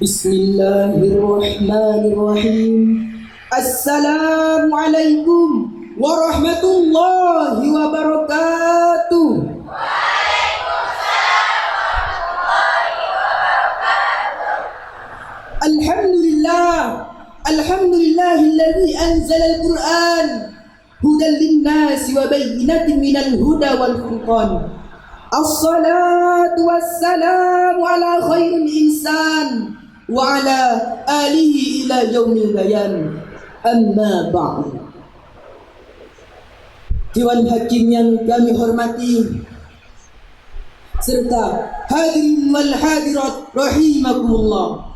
Bismillahirrahmanirrahim. Assalamualaikum warahmatullahi wabarakatuh. Alhamdulillah, alhamdulillahilladzi anzala al-Qur'an hudan lin-nasi wa bayyinatin minal huda wal furqan. As-salatu wassalamu ala khairil insan wa ala alihi ila yaumil bayan. Amma ba'du. Dewan Hakim yang kami hormati serta hadirin wal hadirat rahimakumullah.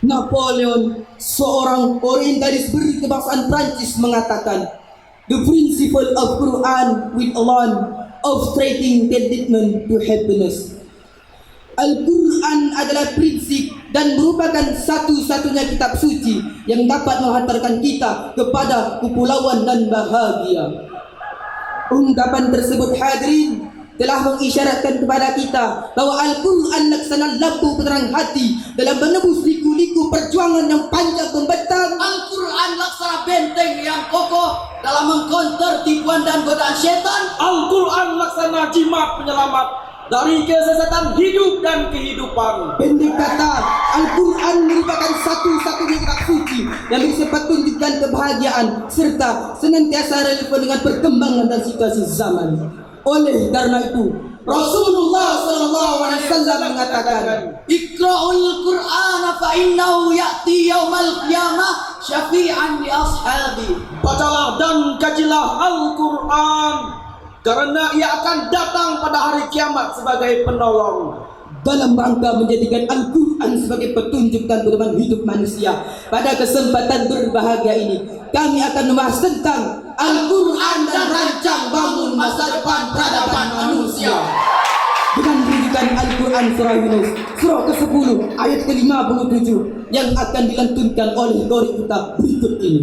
Napoleon, seorang orientalis berkebangsaan Prancis, mengatakan, "The principle of Quran will alone of trading commitment to happiness." Al-Quran adalah prinsip dan merupakan satu-satunya kitab suci yang dapat menghantarkan kita kepada kepulauan dan bahagia. Ungkapan tersebut, hadirin, telah mengisyaratkan kepada kita bahwa Al-Quran laksana lampu penerang hati dalam menembus liku-liku perjuangan yang panjang membentang. Al-Quran laksana benteng yang kokoh dalam mengkonter tipuan dan godaan setan. Al-Quran laksana jimat penyelamat dari kesesatan hidup dan kehidupan. Pendek kata, Al-Quran merupakan satu-satunya kitab suci yang bisa petunjuk dan kebahagiaan serta senantiasa relevan dengan perkembangan dan situasi zaman. Oleh karena itu, Rasulullah SAW mengatakan, Iqra'ul Qur'an fa innahu ya'ti yaumal qiyamah syafi'an li ashabi. Bacalah dan kajilah Al-Quran, karena ia akan datang pada hari kiamat sebagai penolong. Dalam rangka menjadikan Al-Quran sebagai petunjuk dan pedoman hidup manusia, pada kesempatan berbahagia ini kami akan membahas tentang Al-Quran dan rancang bangun masa depan peradaban manusia dengan rujukan Al-Quran surah Yunus surah ke-10 ayat ke-57 yang akan dilantunkan oleh qori kita berikut ini.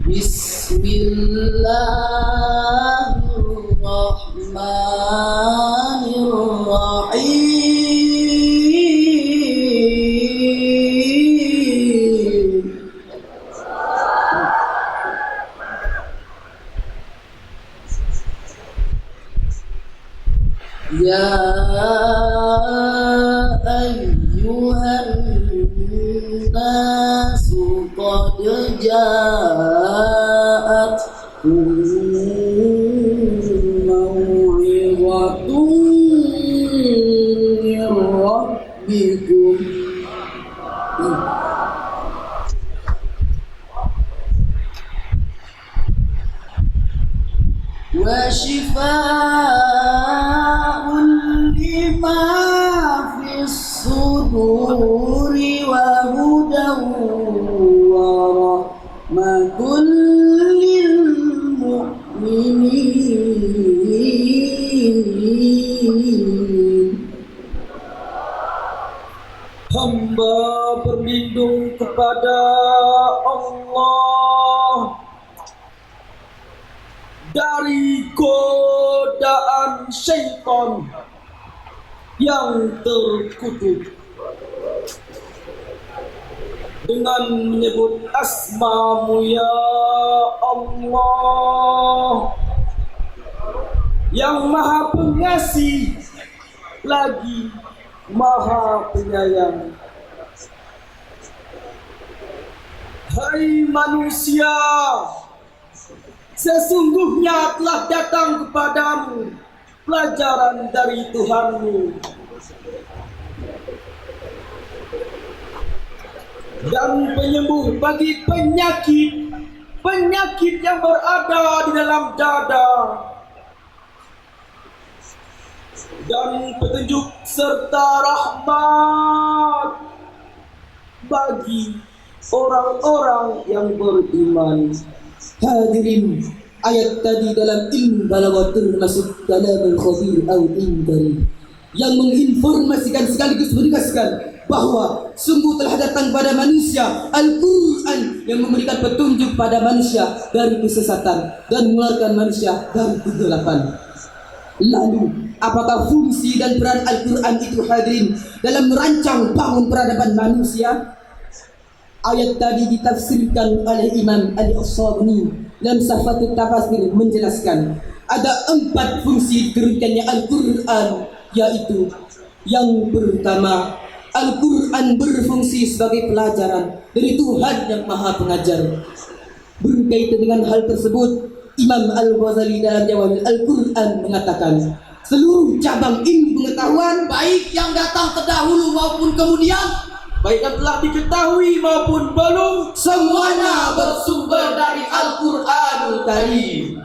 Bismillahirrahmanirrahim. Ya ayyuhan nasu qad ja'atkum maw'izatun min rabbikum wa shifaa'un lima fis suduri wa hudan wa rahmatun lil mu'minin. Hamba berlindung kepada Allah dari godaan syaitan yang terkutuk, dengan menyebut asma-Mu ya Allah, yang Maha Pengasih lagi Maha Penyayang. Hai manusia, sesungguhnya telah datang kepadamu pelajaran dari Tuhanmu, dan penyembuh bagi penyakit yang berada di dalam dada, dan petunjuk serta rahmat bagi orang-orang yang beriman. Hadirin, ayat tadi dalam ilmu balaghatul masuk dalam al-khabir atau inkari yang menginformasikan sekaligus menegaskan bahwa sungguh telah datang pada manusia Al-Quran yang memberikan petunjuk pada manusia dari kesesatan dan mengeluarkan manusia dari kegelapan. Lalu, apakah fungsi dan peran Al-Quran itu hadirin dalam merancang bangun peradaban manusia? Ayat tadi ditafsirkan oleh Imam Ali As-Sabuni dalam Safatul Tafasir menjelaskan ada 4 fungsi diturunkannya Al-Quran, yaitu yang pertama, Al-Quran berfungsi sebagai pelajaran dari Tuhan yang Maha Pengajar. Berkaitan dengan hal tersebut, Imam Al-Ghazali dalam Jawahir Al-Quran mengatakan, seluruh cabang ilmu pengetahuan, baik yang datang terdahulu maupun kemudian, baik yang telah diketahui maupun belum, semuanya bersumber dari Al-Quranul Karim.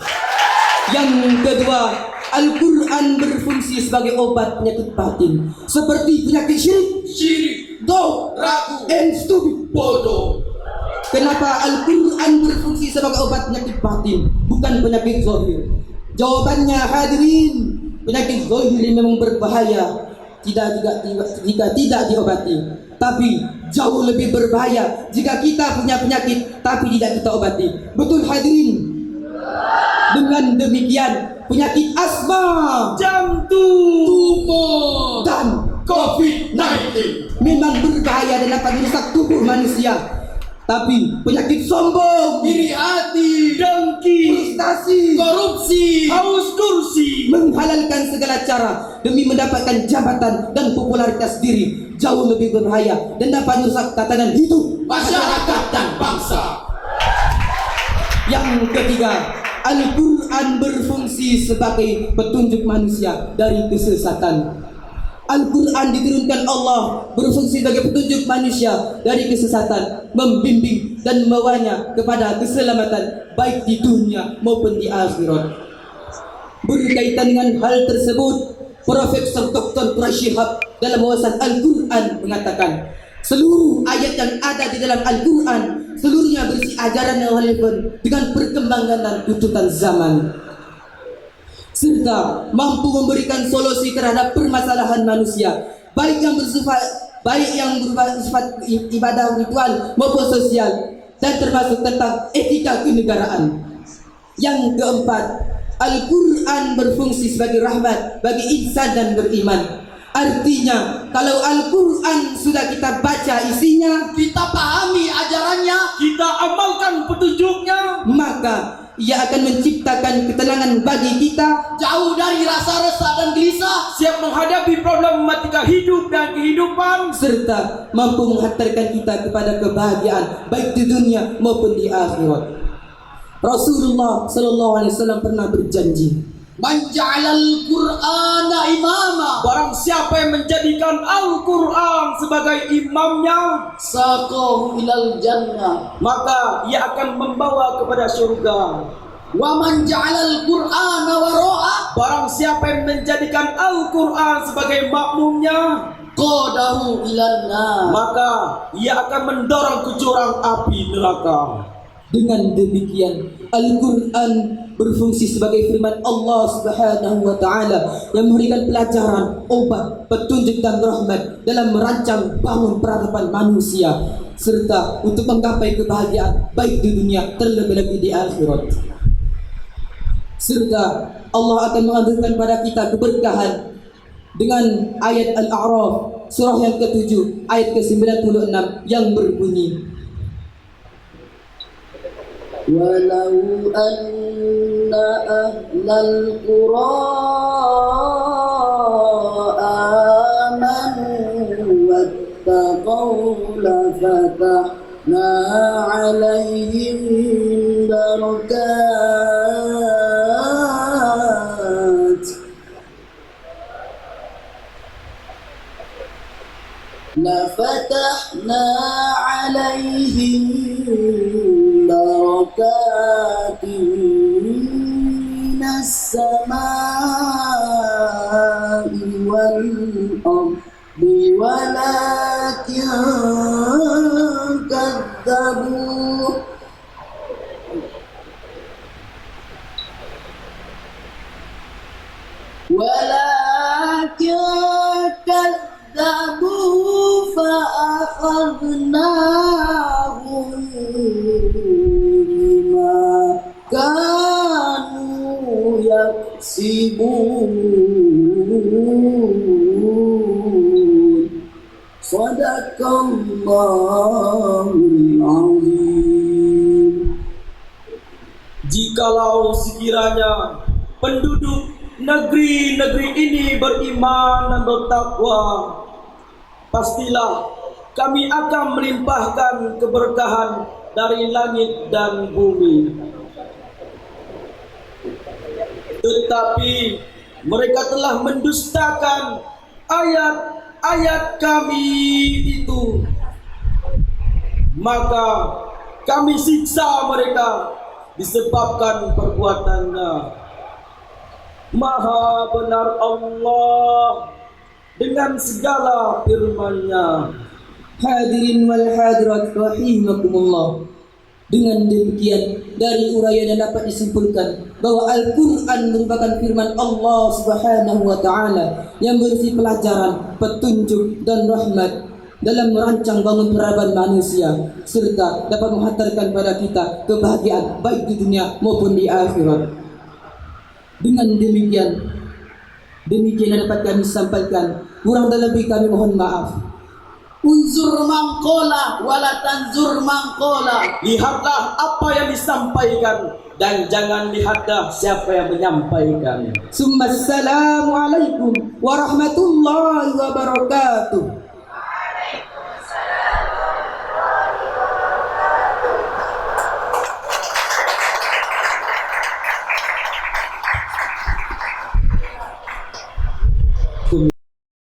Yang kedua, Al-Quran berfungsi sebagai obat penyakit batin seperti penyakit syirik, doubt, ragu, and stupid, bodoh. Kenapa Al-Quran berfungsi sebagai obat penyakit batin, bukan penyakit zahir? Jawabannya hadirin, penyakit zahir memang berbahaya jika tidak diobati, tapi jauh lebih berbahaya jika kita punya penyakit tapi tidak kita obati. Betul hadirin? Dengan demikian, penyakit asma, jantung, tumor, dan COVID-19 memang berbahaya dan dapat merusak tubuh manusia. Tapi penyakit sombong, iri hati, dengki, frustasi, korupsi, haus kursi, menghalalkan segala cara demi mendapatkan jabatan dan popularitas diri jauh lebih berbahaya dan dapat merusak tatanan hidup masyarakat dan bangsa. Yang ketiga, Al-Quran berfungsi sebagai petunjuk manusia dari kesesatan. Al-Quran diturunkan Allah berfungsi sebagai petunjuk manusia dari kesesatan, membimbing dan membawanya kepada keselamatan baik di dunia maupun di akhirat. Berkaitan dengan hal tersebut, Profesor Dr. Quraisyihab dalam wawasan Al-Quran mengatakan, seluruh ayat yang ada di dalam Al-Quran seluruhnya berisi ajaran yang relevan dengan perkembangan dan tuntutan zaman, serta mampu memberikan solusi terhadap permasalahan manusia, baik yang bersifat ibadah ritual maupun sosial, dan termasuk tentang etika kenegaraan. Yang keempat, Al-Quran berfungsi sebagai rahmat bagi insan dan beriman. Artinya, kalau Al-Quran sudah kita baca isinya, kita pahami ajarannya, kita amalkan petunjuknya, maka ia akan menciptakan ketenangan bagi kita, jauh dari rasa resah dan gelisah, siap menghadapi problematika hidup dan kehidupan, serta mampu menghantarkan kita kepada kebahagiaan baik di dunia maupun di akhirat. Rasulullah sallallahu alaihi wasallam pernah berjanji, man ja'alal Qur'ana imama, barang siapa yang menjadikan Al-Quran sebagai imamnya, saqahu ilal jannah, maka ia akan membawa kepada surga. wa man ja'alal Qur'ana wara'a, Barang siapa yang menjadikan Al-Quran sebagai makmumnya, qadahu ilan nar, maka ia akan mendorong ke jurang api neraka. dengan demikian Al-Quran berfungsi sebagai firman Allah Subhanahu wa taala yang memberikan pelajaran, obat, petunjuk dan rahmat dalam merancang bangun peradaban manusia serta untuk menggapai kebahagiaan baik di dunia terlebih-lebih di akhirat. Serta Allah akan menganugerahkan pada kita keberkahan dengan ayat Al-A'raf surah yang ke-7 ayat ke-96 yang berbunyi, walau anna ahlal qura amanu wattaqaw lafatahna alaihim barakat lafatahna alaihim barakatin minas samai wal ardi walakin kadzabu walakin كانوا يكسبون. صدق الله العظيم. Jikalau sekiranya penduduk negeri-negeri ini beriman dan bertakwa, pastilah kami akan melimpahkan keberkahan dari langit dan bumi. Tetapi mereka telah mendustakan ayat-ayat kami itu, maka kami siksa mereka disebabkan perbuatannya. Maha benar Allah dengan segala firman-Nya. Hadirin wal hadirat rahimakumullah. Dengan demikian dari uraian yang dapat disimpulkan bahwa Al-Quran merupakan firman Allah Subhanahu wa taala yang berisi pelajaran, petunjuk dan rahmat dalam merancang bangun peradaban manusia, serta dapat menghantarkan pada kita kebahagiaan baik di dunia maupun di akhirat. Dengan demikian yang dapat kami sampaikan. Kurang dan lebih kami mohon maaf. Unzur mangkola wala tanzur mangkola. Lihatlah apa yang disampaikan dan jangan lihatlah siapa yang menyampaikan. Assalamualaikum warahmatullahi wabarakatuh.